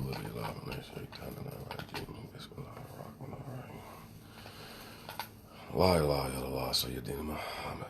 with the illumination, turning right, Jimmy, Bismillah, rocking, all right. La ilaha illallah, Sayyidina Muhammad.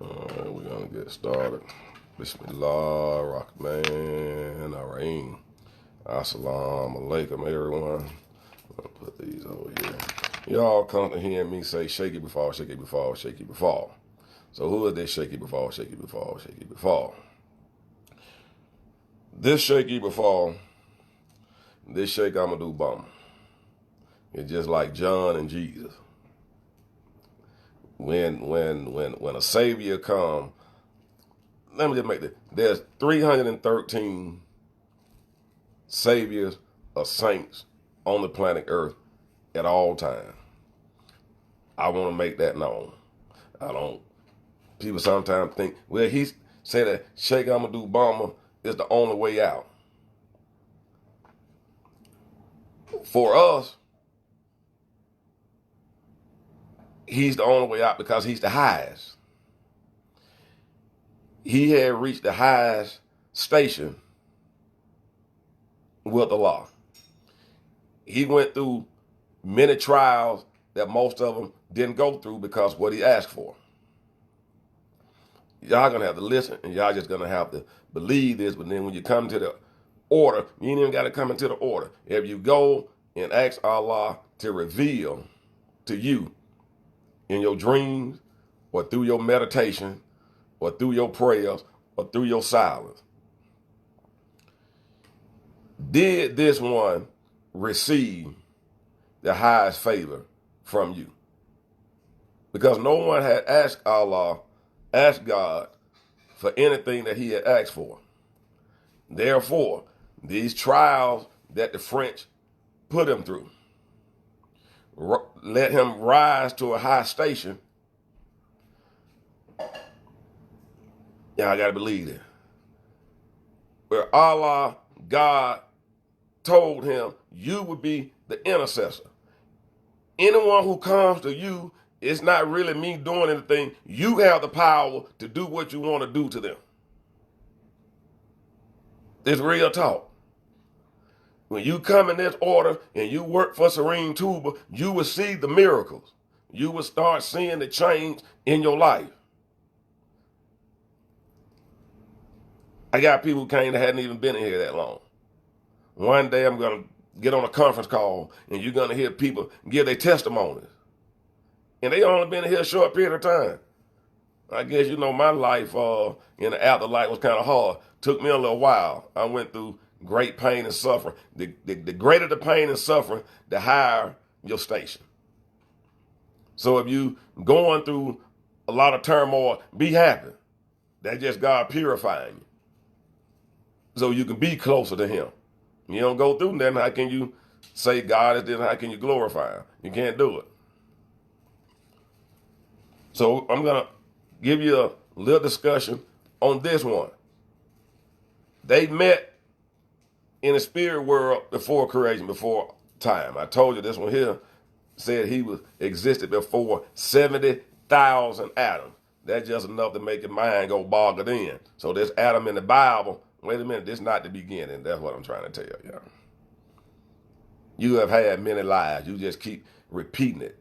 Alright, we're gonna get started. Bismillah, Rahman, Ar-Rahim. Assalamu alaikum, everyone. I'm gonna put these over here. Y'all come to hear me say shaky before, shaky before, shaky before. So who is this shaky before, shaky before, shaky before? This shaky before, this shake I'ma do bum. It's just like John and Jesus. When a savior come, let me just make this. There's 313 saviors or saints on the planet Earth at all times. I want to make that known. People sometimes think, well, he said that Sheikh Amadou Bamba is the only way out. For us, he's the only way out because he's the highest. He had reached the highest station with the law. He went through many trials that most of them didn't go through because what he asked for. Y'all gonna have to listen and y'all just gonna have to believe this, but then when you come to the order, you ain't even gotta come into the order. If you go and ask Allah to reveal to you in your dreams or through your meditation or through your prayers or through your silence, did this one receive the highest favor from you? Because no one had asked Allah, asked God for anything that he had asked for. Therefore, these trials that the French put him through let him rise to a high station. Yeah, I got to believe it. Where Allah, God, told him, you would be the intercessor. Anyone who comes to you It's not really me doing anything. You have the power to do what you want to do to them. It's real talk. When you come in this order and you work for Serene Tuba, you will see the miracles. You will start seeing the change in your life. I got people who came that hadn't even been in here that long. One day I'm going to get on a conference call and you're going to hear people give their testimonies. And they only been in here a short period of time. I guess, my life in the afterlife was kind of hard. Took me a little while. I went through great pain and suffering. The greater the pain and suffering, the higher your station. So if you going through a lot of turmoil, be happy. That's just God purifying you. So you can be closer to him. You don't go through nothing, how can you say God is this? How can you glorify him? You can't do it. So I'm going to give you a little discussion on this one. They met in the spirit world before creation, before time. I told you this one here said he existed before 70,000 atoms. That's just enough to make your mind go boggled in. So this atom in the Bible, wait a minute, this is not the beginning. That's what I'm trying to tell you. You have had many lives. You just keep repeating it.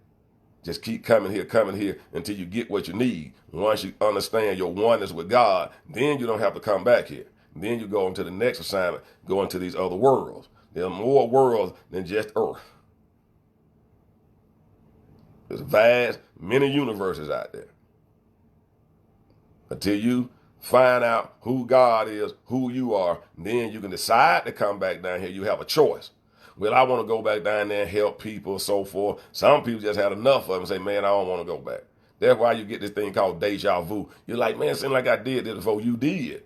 Just keep coming here until you get what you need. Once you understand your oneness with God, then you don't have to come back here. Then you go into the next assignment, go into these other worlds. There are more worlds than just Earth. There's vast, many universes out there. Until you find out who God is, who you are, then you can decide to come back down here. You have a choice. Well, I want to go back down there and help people, so forth. Some people just had enough of them and say, man, I don't want to go back. That's why you get this thing called deja vu. You're like, man, it seems like I did this before. You did.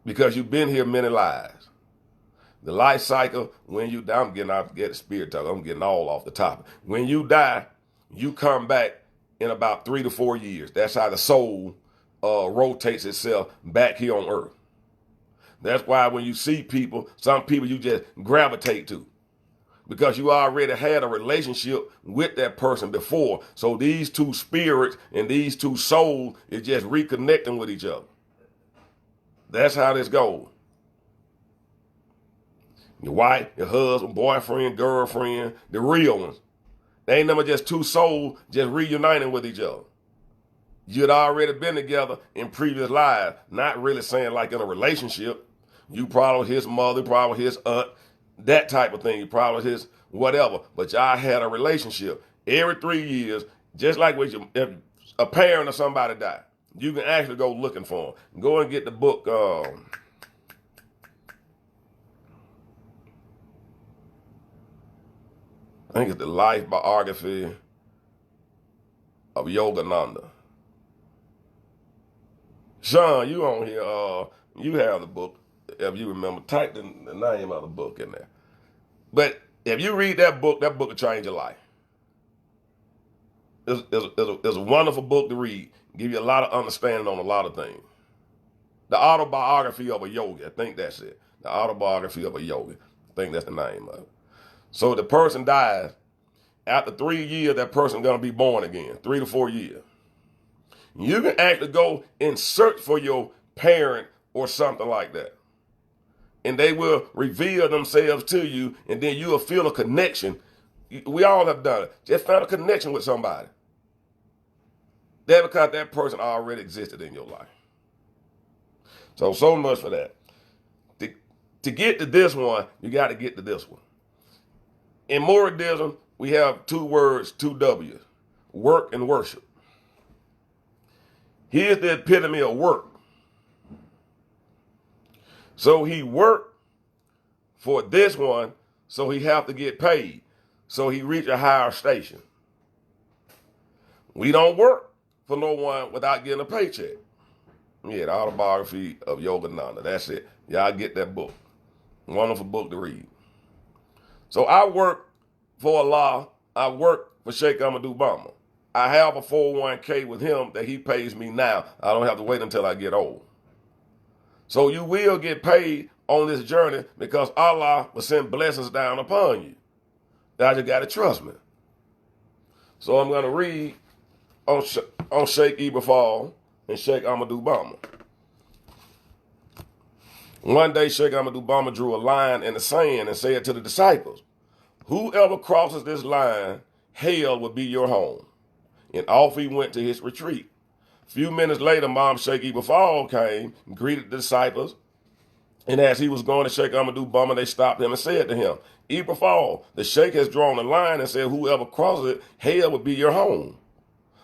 Because you've been here many lives. The life cycle, when you die, I'm getting out, get the spirit talk. I'm getting all off the topic. When you die, you come back in about 3 to 4 years. That's how the soul rotates itself back here on earth. That's why when you see people, some people you just gravitate to. Because you already had a relationship with that person before. So these two spirits and these two souls is just reconnecting with each other. That's how this goes. Your wife, your husband, boyfriend, girlfriend, the real ones. They ain't never just two souls just reuniting with each other. You'd already been together in previous lives, not really saying like in a relationship. You probably his mother, probably his aunt, that type of thing. You probably his whatever. But y'all had a relationship. Every 3 years, just like with your, if a parent or somebody died, you can actually go looking for them. Go and get the book. I think it's the life biography of Yogananda. Sean, you on here, you have the book, if you remember. Type the name of the book in there. But if you read that book will change your life. It's a wonderful book to read. Give you a lot of understanding on a lot of things. The autobiography of a yogi, I think that's it. The autobiography of a yogi. I think that's the name of it. So the person dies. After 3 years, that person's going to be born again. 3 to 4 years. You can actually go and search for your parent or something like that. And they will reveal themselves to you, and then you will feel a connection. We all have done it. Just found a connection with somebody. That's because that person already existed in your life. So much for that. To get to this one, you got to get to this one. In Moradism, we have 2 words, 2 W's, work and worship. Here's the epitome of work. So he worked for this one, so he have to get paid. So he reach a higher station. We don't work for no one without getting a paycheck. Yeah, the autobiography of Yogananda. That's it. Y'all get that book. Wonderful book to read. So I work for Allah. I work for Sheikh Amadou Bamba. I have a 401k with him that he pays me now. I don't have to wait until I get old. So you will get paid on this journey because Allah will send blessings down upon you. Now you got to trust me. So I'm going to read on Sheikh Ibrahim and Sheikh Ahmadu Bamba. One day, Sheikh Ahmadu Bamba drew a line in the sand and said to the disciples, "Whoever crosses this line, hell will be your home." And off he went to his retreat. A few minutes later, Imam Sheikh Ibrahim came and greeted the disciples. And as he was going to Sheikh Ahmadu Bamba, they stopped him and said to him, "Ibrahim, the Sheikh has drawn a line and said, whoever crosses it, hell will be your home."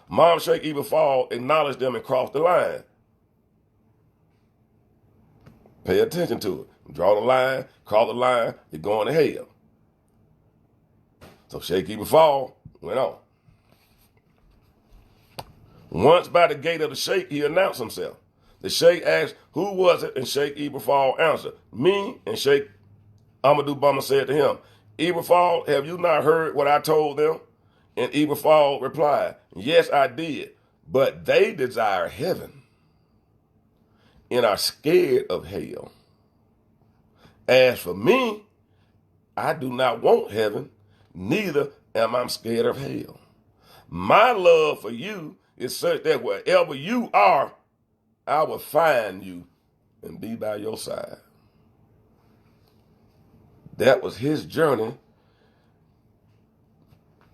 Imam Sheikh Ibrahim acknowledged them and crossed the line. Pay attention to it. Draw the line, cross the line, you're going to hell. So Sheikh Ibrahim went on. Once by the gate of the Sheikh, he announced himself. The Sheikh asked, "Who was it?" And Sheikh Ibrahim answered, "Me." And Sheikh Ahmadu Bamba said to him, "Ibrahim, have you not heard what I told them?" And Ibrahim replied, "Yes, I did, but they desire heaven and are scared of hell. As for me, I do not want heaven, neither am I scared of hell. My love for you is such that wherever you are, I will find you and be by your side." That was his journey.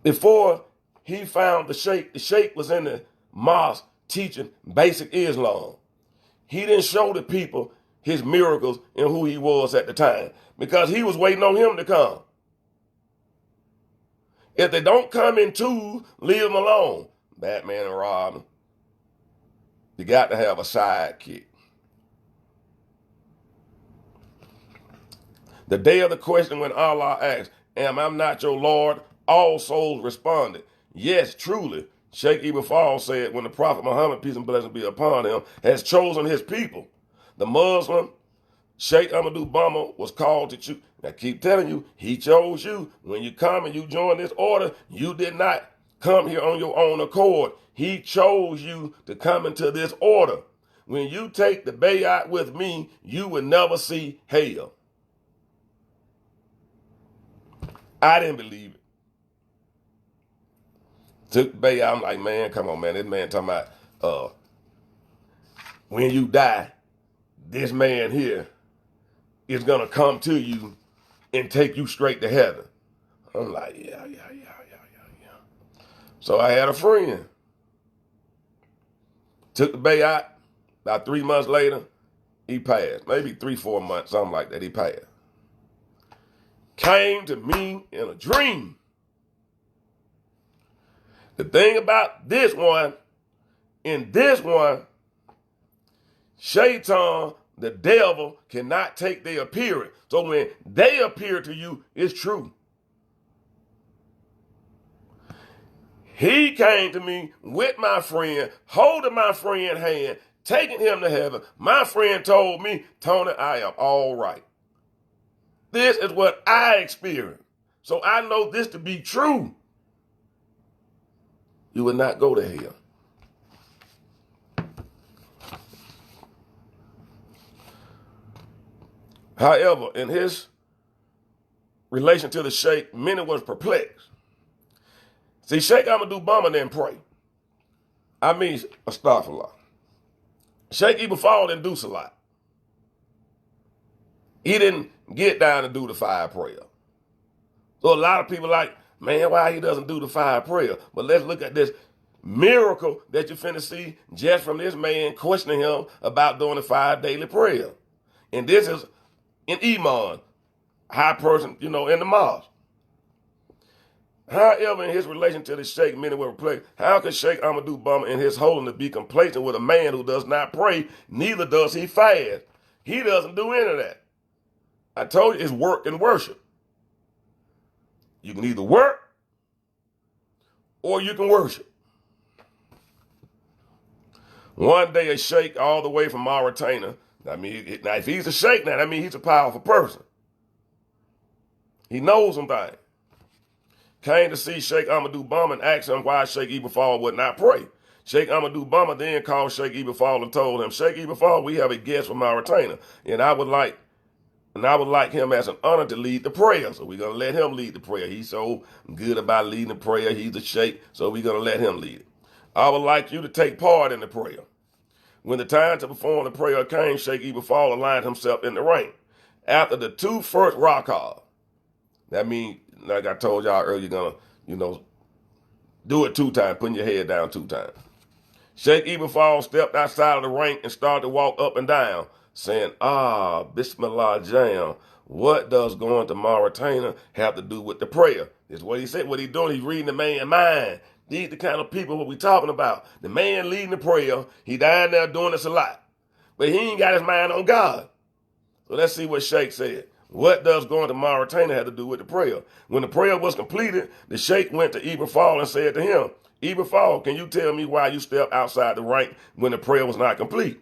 Before he found the Sheikh was in the mosque teaching basic Islam. He didn't show the people his miracles and who he was at the time because he was waiting on him to come. If they don't come in twos, leave them alone. Batman and Robin. You got to have a sidekick. The day of the question when Allah asked, "Am I not your Lord?" all souls responded, "Yes, truly." Sheikh Ibrahim said, when the Prophet Muhammad, peace and blessings be upon him, has chosen his people, the Muslim, Sheikh Ahmadu Bamba was called to choose. I keep telling you, he chose you. When you come and you join this order, you did not come here on your own accord. He chose you to come into this order. When you take the bayat with me, you will never see hell. I didn't believe it. Took the bayat, I'm like, man, come on, man. This man talking about when you die, this man here is going to come to you and take you straight to heaven. I'm like, yeah. So I had a friend. Took the bayat. About 3 months later, he passed. Maybe 3-4 months, something like that, he passed. Came to me in a dream. The thing about this one, in this one, Shaitan, the devil, cannot take their appearance. So when they appear to you, it's true. He came to me with my friend, holding my friend's hand, taking him to heaven. My friend told me, "Tony, I am all right." This is what I experienced. So I know this to be true. You will not go to hell. However, in his relation to the Sheikh, many was perplexed. See, Sheikh Ahmadu Bamba didn't pray. I mean, astaghfirullah. Sheikh Ibrahim didn't do salat. He didn't get down and do the 5 prayer. So a lot of people like, man, why he doesn't do the 5 prayer? But let's look at this miracle that you're finna see just from this man questioning him about doing the 5 daily prayer. And this is an imam, high person, in the mosque. However, in his relation to the Sheikh, many were perplexed. How could Sheikh Ahmadu Bamba in his holiness be complacent with a man who does not pray, neither does he fast? He doesn't do any of that. I told you it's work and worship. You can either work or you can worship. One day a sheikh all the way from Mauritania, now if he's a sheikh now, that means he's a powerful person. He knows some things. Came to see Sheikh Ahmadu Bamba and asked him why Sheikh Ibrahim would not pray. Sheikh Ahmadu Bamba then called Sheikh Ibrahim and told him, "Sheikh Ibrahim, we have a guest from Mauritania, and I would like And I would like him as an honor to lead the prayer. So we're going to let him lead the prayer. He's so good about leading the prayer. He's a sheikh, so we're going to let him lead it. I would like you to take part in the prayer. When the time to perform the prayer came, Sheikh Ibafal aligned himself in the ring. After the two first rak'ahs, that means, like I told y'all earlier, you're going to, do it 2 times, putting your head down 2 times. Sheikh Ibafal stepped outside of the ring and started to walk up and down, saying, Bismillah Jam, what does going to Mauritania have to do with the prayer? That's what he said. What he's doing, he's reading the man's mind. These the kind of people what we talking about. The man leading the prayer, he down there doing this a lot. But he ain't got his mind on God. So let's see what Sheikh said. What does going to Mauritania have to do with the prayer? When the prayer was completed, the Sheikh went to Ibafal and said to him, Ibafal, can you tell me why you stepped outside the rank when the prayer was not complete?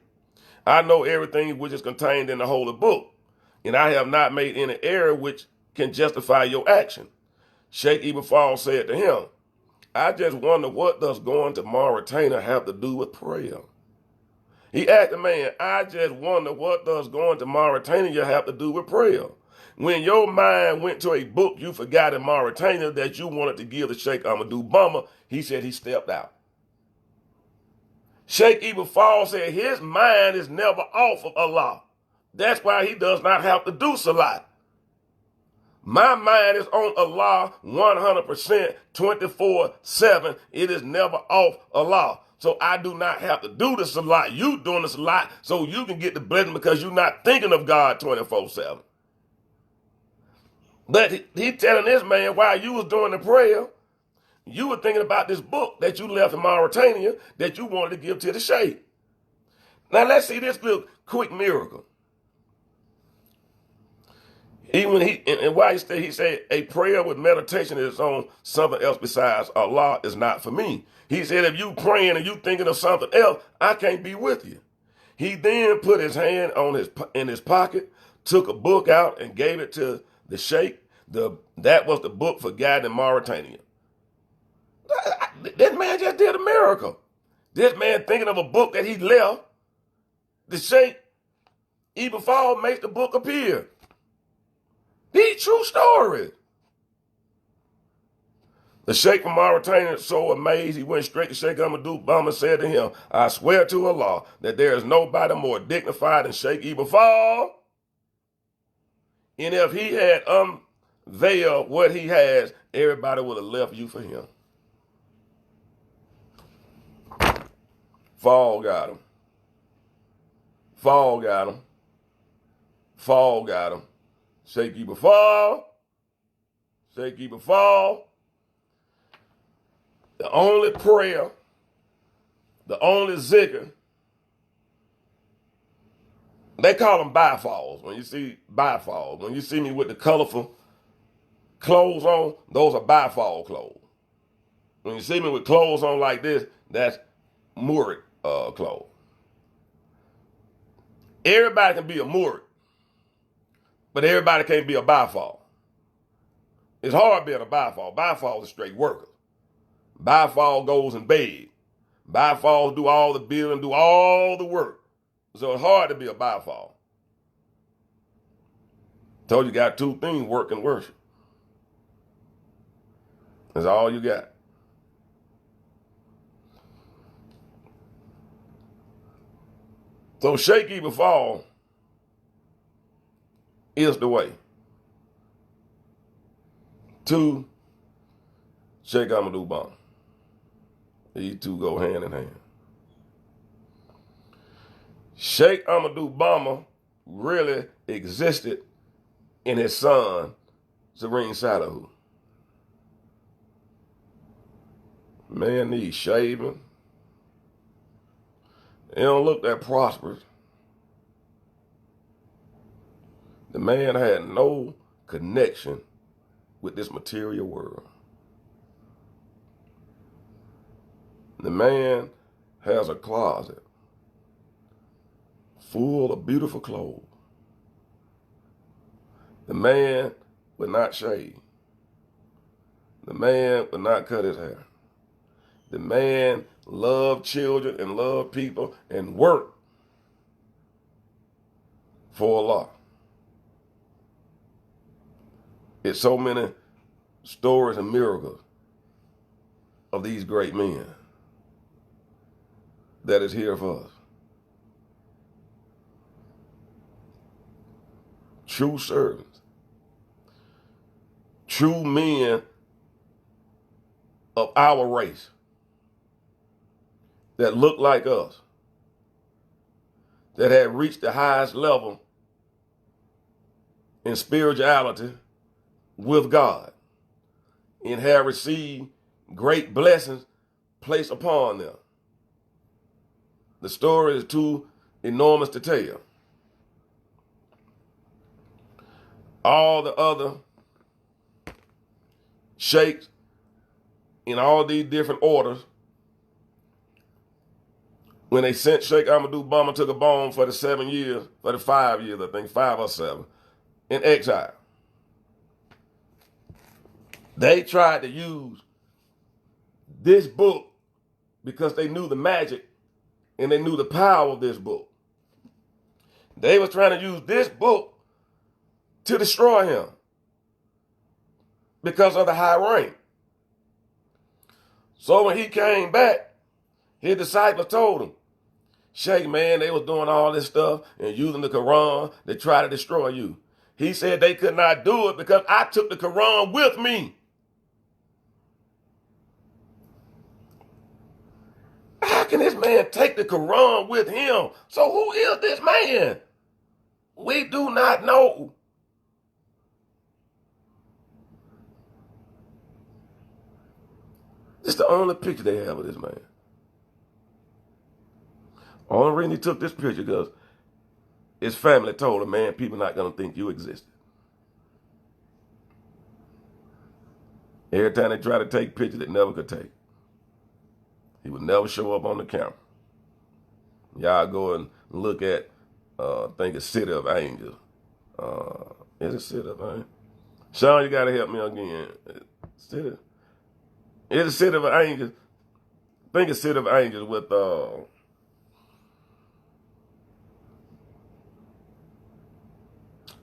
I know everything which is contained in the holy book, and I have not made any error which can justify your action. Sheikh Ibafal said to him, I just wonder what does going to Mauritania have to do with prayer? He asked the man, I just wonder what does going to Mauritania have to do with prayer? When your mind went to a book you forgot in Mauritania that you wanted to give to Sheikh Amadou Bamba, he said he stepped out. Sheikh Ibafal said his mind is never off of Allah. That's why he does not have to do salat. My mind is on Allah 100%, 24/7. It is never off Allah. So I do not have to do the salat. You doing the salat so you can get the blessing because you're not thinking of God 24/7. But he telling this man while you was doing the prayer, you were thinking about this book that you left in Mauritania that you wanted to give to the sheikh. Now let's see this little quick miracle. And while he said a prayer with meditation is on something else besides Allah is not for me. He said if you praying and you thinking of something else, I can't be with you. He then put his hand in his pocket, took a book out and gave it to the sheikh. That was the book for God in Mauritania. This man just did a miracle. This man thinking of a book that he left, the sheikh Ibafal makes the book appear. The true story. The sheikh from Mauritania was so amazed, he went straight to Sheikh Amadou Bamba and said to him, I swear to Allah that there is nobody more dignified than Sheikh Ibafal. And if he had unveiled what he has, everybody would have left you for him. Fall got him. Fall got him. Fall got him. Sheikh Ibafal. Sheikh Ibafal. The only prayer, the only zikr, they call them bifalls. When you see bifalls, when you see me with the colorful clothes on, those are bifall clothes. When you see me with clothes on like this, that's murid clothes. Everybody can be a murid, but everybody can't be a bifall. It's hard being a bifall. Bifall is straight worker. Bifall goes in bed. Bifalls do all the building, do all the work. So it's hard to be a bifall. Told you got 2 things, work and worship. That's all you got. So Sheikh Ibafal is the way to Sheikh Amadou Bamba. These 2 go hand in hand. Sheikh Amadou Bamba really existed in his son, Serene Salahu. Man needs shaving. He don't look that prosperous. The man had no connection with this material world. The man has a closet full of beautiful clothes. The man would not shave. The man would not cut his hair. The man loved children and loved people and worked for Allah. It's so many stories and miracles of these great men that is here for us. True servants. True men of our race that look like us, that have reached the highest level in spirituality with God and have received great blessings placed upon them. The story is too enormous to tell. All the other sheikhs in all these different orders, when they sent Sheikh Ahmadu Bamba to Gabon for the 7 years, for the 5 years, I think, 5 or 7, in exile, they tried to use this book because they knew the magic and they knew the power of this book. They was trying to use this book to destroy him because of the high rank. So when he came back, his disciples told him, Sheikh, man, they was doing all this stuff and using the Quran to try to destroy you. He said they could not do it because I took the Quran with me. How can this man take the Quran with him? So who is this man? We do not know. This is the only picture they have of this man. Only reason he took this picture because his family told him, man, people not going to think you existed. Every time they try to take pictures, they never could take. He would never show up on the camera. Y'all go and look at, I think it's City of Angels. Is it City of Angels? Sean, you got to help me again. City. It's a City of Angels. I think it's City of Angels with, well,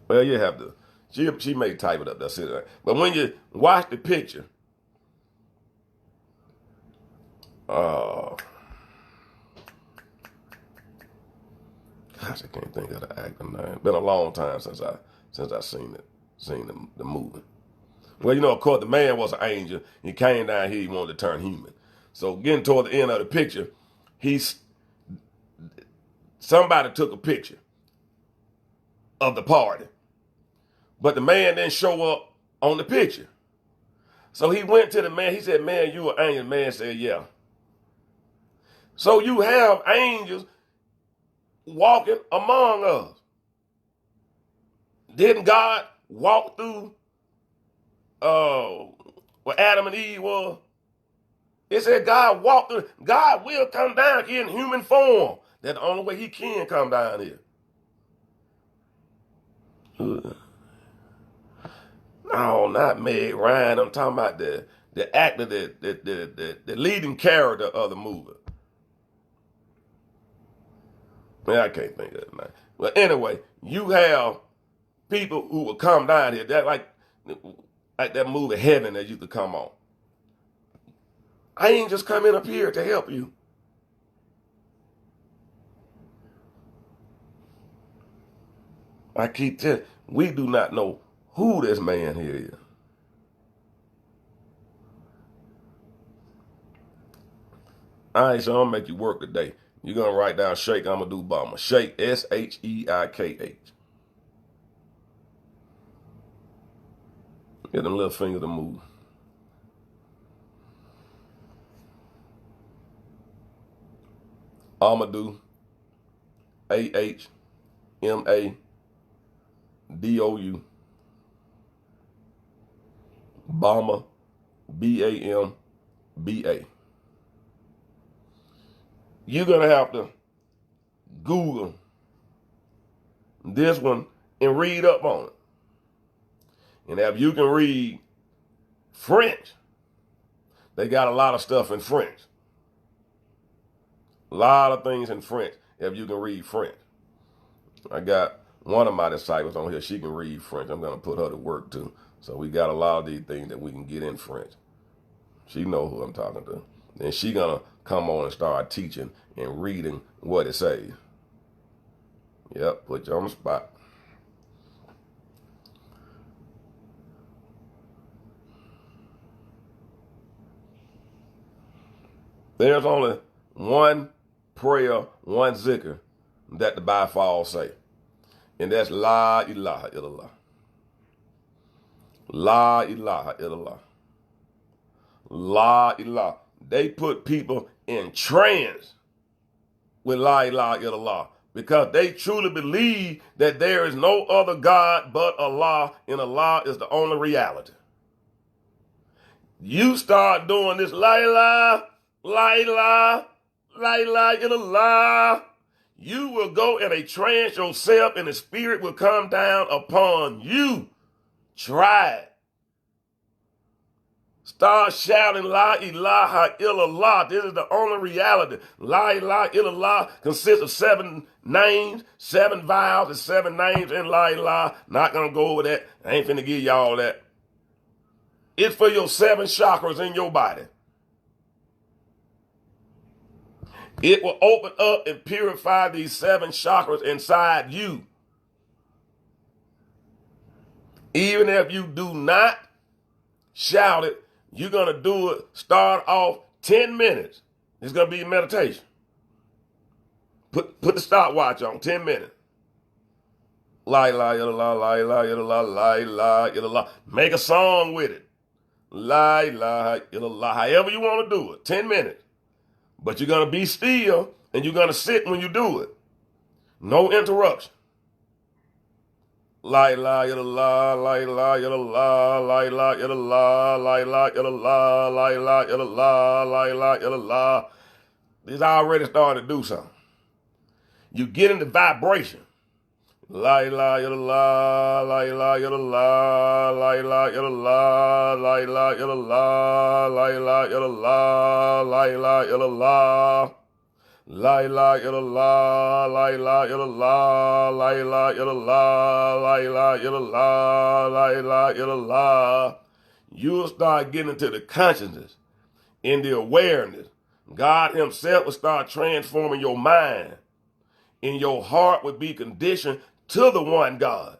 you have to, she may type it up, that's it. But when you watch the picture, gosh, I can't think of the actor name. Been a long time since I seen the movie. Well, you know, of course, the man was an angel. He came down here, he wanted to turn human. So getting toward the end of the picture, somebody took a picture of the party. But the man didn't show up on the picture. So he went to the man, he said, man, you an angel? The man said, yeah. So you have angels walking among us. Didn't God walk through where Adam and Eve was? It said God walked through. God will come down here in human form. That's the only way he can come down here. No, not Meg Ryan. I'm talking about the actor, the leading character of the movie. Man, I can't think of it, man. But anyway, you have people who will come down here. That like that movie Heaven that used to come on. I ain't just coming up here to help you. I keep telling you, we do not know who this man here is. All right, so I'm going to make you work today. You're going to write down Sheikh Ahmadu Bamba. Sheikh, S-H-E-I-K-H. Get them little fingers to move. Ahmadu, A-H-M-A-D-O-U. Bamba, B-A-M-B-A. You're going to have to Google this one and read up on it. And if you can read French, they got a lot of stuff in French. A lot of things in French if you can read French. I got one of my disciples on here. She can read French. I'm going to put her to work too So we got a lot of these things that we can get in French. She know who I'm talking to. Then she gonna come on and start teaching and reading what it says. Yep, put you on the spot. There's only one prayer, one zikr that the Bible say. And that's La ilaha illallah. La ilaha illallah. La ilaha. They put people in trance with La ilaha illallah because they truly believe that there is no other God but Allah, and Allah is the only reality. You start doing this La ilaha, La ilaha, La ilaha illallah, you will go in a trance yourself and the spirit will come down upon you. Try it. Start shouting La ilaha illallah. This is the only reality. La ilaha illallah consists of 7 names, 7 vowels, and 7 names in La ilaha. Not going to go over that. I ain't finna give y'all that. It's for your 7 chakras in your body. It will open up and purify these 7 chakras inside you. Even if you do not shout it, you're going to do it, start off 10 minutes. It's going to be a meditation. Put the stopwatch on, 10 minutes. La ilaha illallah, la ilaha illallah, la ilaha illallah. Make a song with it. La ilaha illallah, however you want to do it, 10 minutes. But you're going to be still and you're going to sit when you do it. No interruption. La ilaha illallah, la ilaha illallah, la ilaha illallah, la ilaha illallah, la ilaha illallah, la ilaha illallah. This already starting to do something. You get into vibration. La ilaha illallah, la ilaha illallah, la ilaha illallah, la ilaha illallah, la ilaha illallah, la ilaha illallah. La ilaha illallah, la ilaha illallah, la ilaha illallah, la ilaha illallah, la ilaha illallah. You'll start getting into the consciousness and the awareness. God himself will start transforming your mind, and your heart will be conditioned to the one God.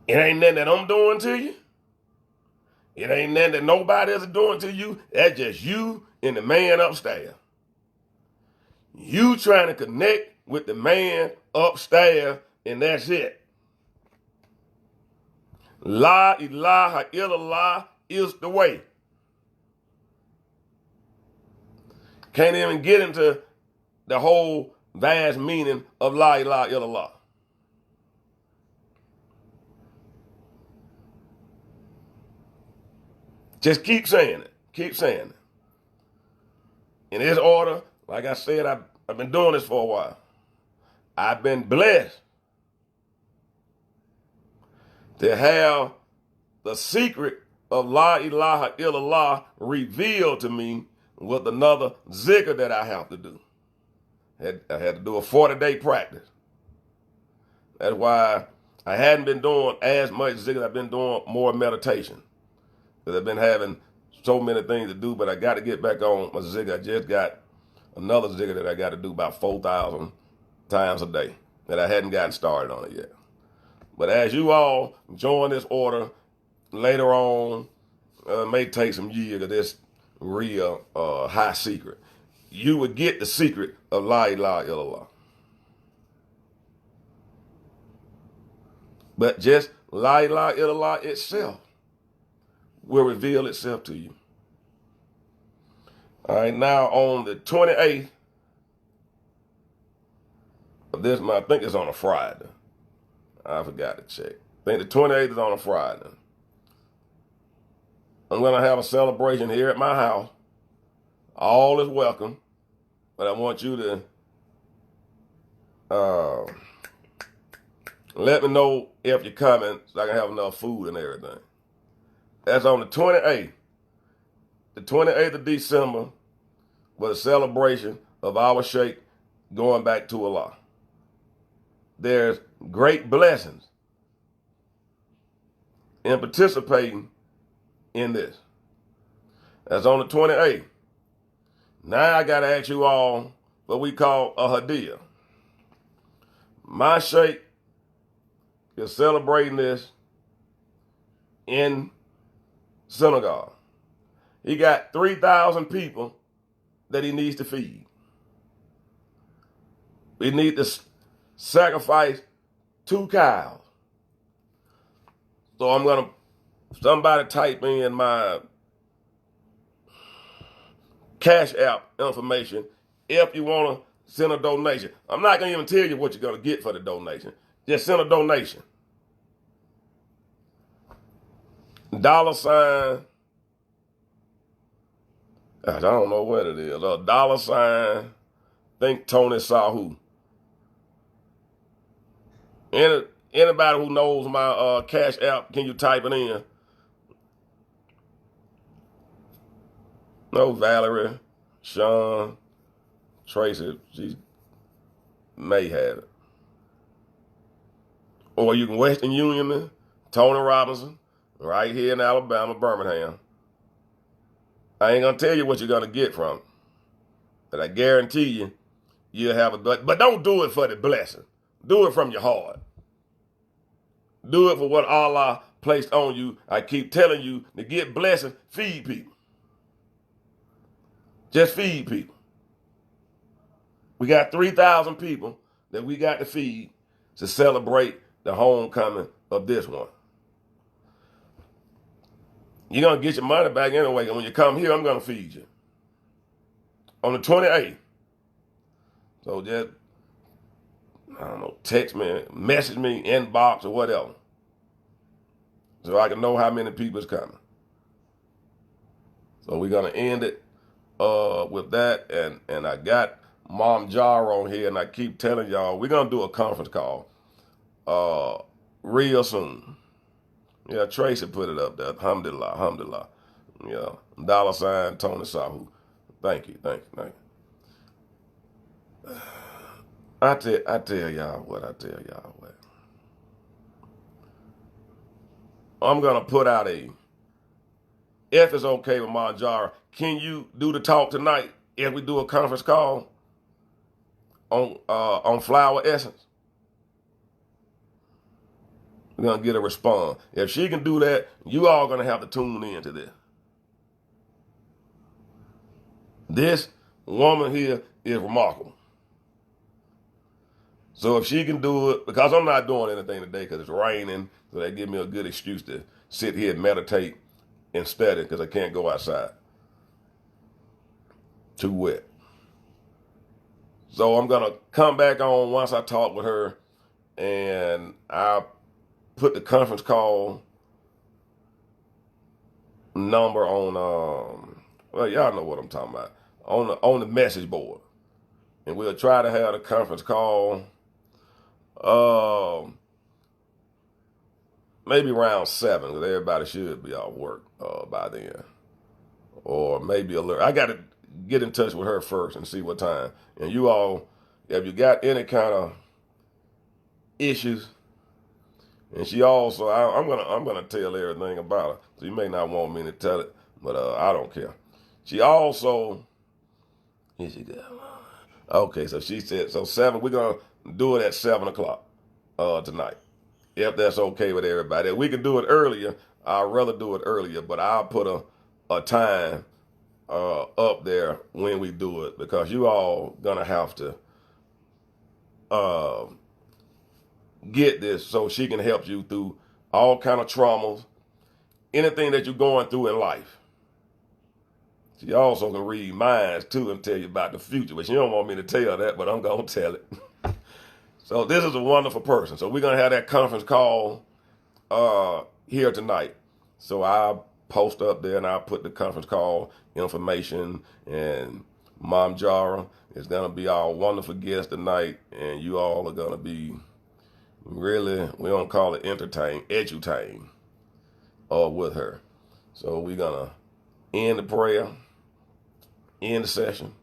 It ain't nothing that I'm doing to you. It ain't nothing that nobody else is doing to you. That's just you and the man upstairs. You trying to connect with the man upstairs, and that's it. La ilaha illallah is the way. Can't even get into the whole vast meaning of La ilaha illallah. Just keep saying it. Keep saying it. In this order, like I said, I've been doing this for a while. I've been blessed to have the secret of La ilaha illallah revealed to me with another zikr that I have to do. I had to do a 40-day practice. That's why I hadn't been doing as much zikr. I've been doing more meditation. Because I've been having so many things to do, but I got to get back on my zikr. I just got another zikr that I got to do about 4,000 times a day that I hadn't gotten started on it yet. But as you all join this order later on, it may take some years of this real high secret. You would get the secret of La ilaha illallah. But just La ilaha illallah itself will reveal itself to you. All right, now on the 28th of this month, I think it's on a Friday. I forgot to check. I think the 28th is on a Friday. I'm going to have a celebration here at my house. All is welcome, but I want you to let me know if you're coming so I can have enough food and everything. That's on the 28th. The 28th of December was a celebration of our Sheikh going back to Allah. There's great blessings in participating in this. That's on the 28th. Now I got to ask you all what we call a hadiyah. My sheikh is celebrating this in Senegal. He got 3,000 people that he needs to feed. We need to sacrifice 2 cows. So I'm going to, somebody type in my Cash App information if you want to send a donation. I'm not going to even tell you what you're going to get for the donation. Just send a donation. $, I don't know what it is. $, think Tony Sahu. Anybody who knows my Cash App, can you type it in? No, Valerie, Sean, Tracy, she may have it. Or you can Western Union me, Tony Robinson, right here in Alabama, Birmingham. I ain't gonna tell you what you're gonna get from it, but I guarantee you, you'll have a, but don't do it for the blessing. Do it from your heart. Do it for what Allah placed on you. I keep telling you, to get blessings, feed people. Just feed people. We got 3,000 people that we got to feed to celebrate the homecoming of this one. You're going to get your money back anyway, and when you come here, I'm going to feed you. On the 28th. So just, I don't know, text me, message me, inbox, or whatever, so I can know how many people is coming. So we're going to end it with that, and I got Mom Jar on here, and I keep telling y'all, we're going to do a conference call real soon. Yeah, Tracy put it up there. Alhamdulillah, alhamdulillah. Yeah, $ Tony Sahu. Thank you. I tell y'all what. I'm going to put out if it's okay with Manjara, can you do the talk tonight if we do a conference call on flower essence? We're going to get a response. If she can do that, you all going to have to tune in to this. This woman here is remarkable. So if she can do it, because I'm not doing anything today because it's raining, so that gives me a good excuse to sit here and meditate and study because I can't go outside. Too wet. So I'm going to come back on once I talk with her, and I'll put the conference call number on, well, y'all know what I'm talking about, on the message board. And we'll try to have the conference call maybe around 7, because everybody should be off work by then. Or maybe a little. I got to get in touch with her first and see what time. And you all, if you got any kind of issues, and she also, I'm gonna tell everything about her. So you may not want me to tell it, but I don't care. She also, here she go. Okay, so she said, so 7, we're gonna do it at 7 o'clock tonight, if that's okay with everybody. If we can do it earlier, I'd rather do it earlier, but I'll put a time up there when we do it, because you all gonna have to get this so she can help you through all kind of traumas, anything that you're going through in life. She also can read minds too and tell you about the future, but she don't want me to tell that, but I'm gonna tell it. So this is a wonderful person. So we're gonna have that conference call here tonight. So I'll post up there and I'll put the conference call information, and Mom Jara is gonna be our wonderful guest tonight, and you all are gonna be really, we don't call it edutain with her. So we're gonna end the prayer, end the session.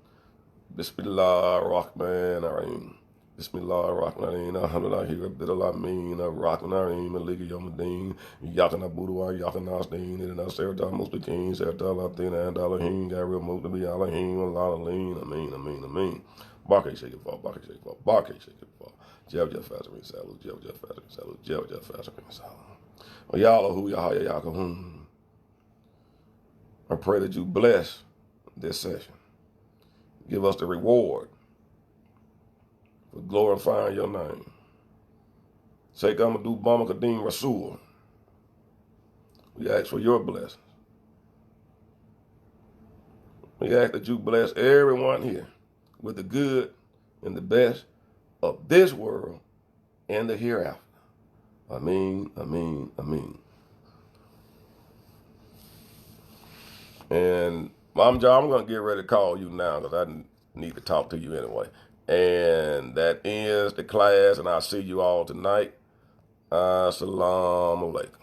Bismillah ar-Rahman ar-Rahim. Bismillah ar-Rahman alhamdulillah rabbil alamin ar-Rahman ar-Rahim maliki yawmiddin iyyaka na'budu wa iyyaka nasta'in ihdinas siratal mustaqim siratal ladzina an'amta alaihim ghayril maghdubi alaihim waladdallin amin. Barke shake it fall, barke shake it fall, barke shake it fall. Jeff faster me salute, Jeff faster me salute, Jeff faster me salute. Yallahu Yahya Yakahum. I pray that you bless this session. Give us the reward for glorifying your name. Sheikh Amadou Bama Kadeem Rasul. We ask for your blessings. We ask that you bless everyone here with the good and the best of this world and the hereafter. Ameen, ameen, ameen. And Mom John, I'm going to get ready to call you now because I need to talk to you anyway. And that ends the class, and I'll see you all tonight. Assalamu alaikum.